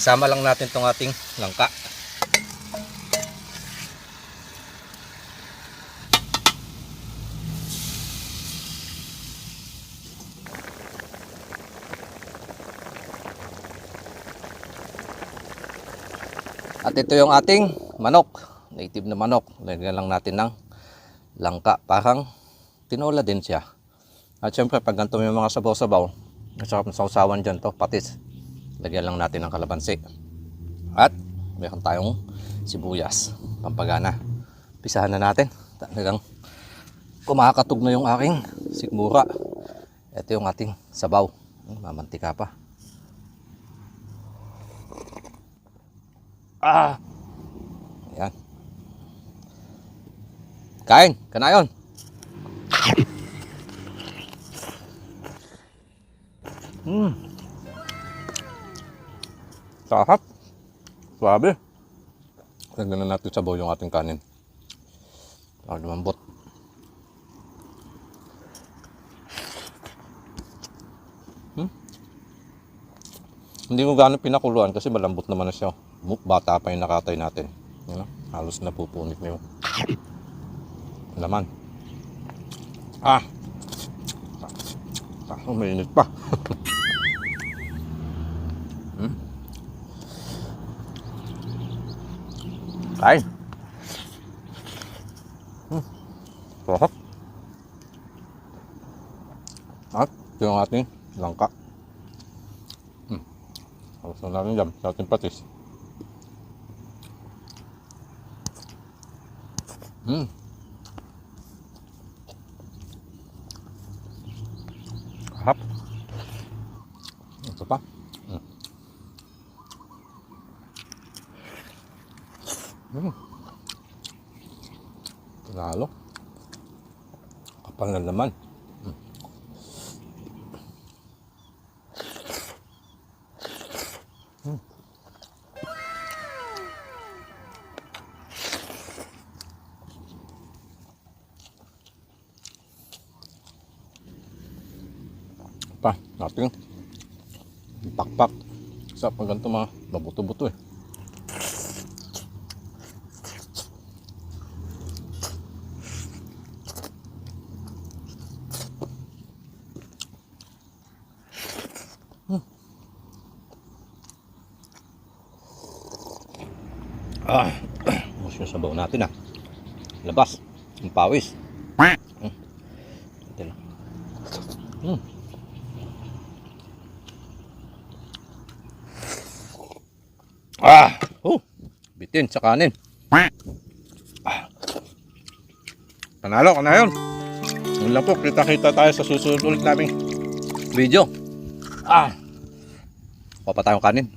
Isama lang natin tong ating langka. At ito yung ating manok, native na manok. Lagyan lang natin ng langka, parang tinola din siya. At syempre pag ganito yung mga sabaw-sabaw, masarap na sausawan dyan to, patis. Lagyan lang natin ng kalabansi. At meron tayong sibuyas, pampagana. Pisahan na natin. Talagang kumakatog na yung aking sikmura. Ito yung ating sabaw. Mamantika pa. Ayan. Kain, kanayon. Sarap. Swabe. Lagyan na natin sabaw yung ating kanin. Para lumambot. Hindi mo gano'ng pinakuluan kasi malambot naman na siya. Bata pa yung nakatay natin. Halos napupunit na yung laman. Mainit pa. Kain. Sarap. At ito yung ating langka. Tapos na natin dyan sa ating patis. Sarap. Ito pa. Lalo. Kapal na naman. Pa, natin pakpak sa pag ganito mga mabuto-buto eh. Mas yung sabaw natin labas ang pawis. Ito lang. Bitin sa kanin. Panalo ka na yun. Yun lang po, kita-kita tayo sa susunod ulit naming video. Pa tayong kanin.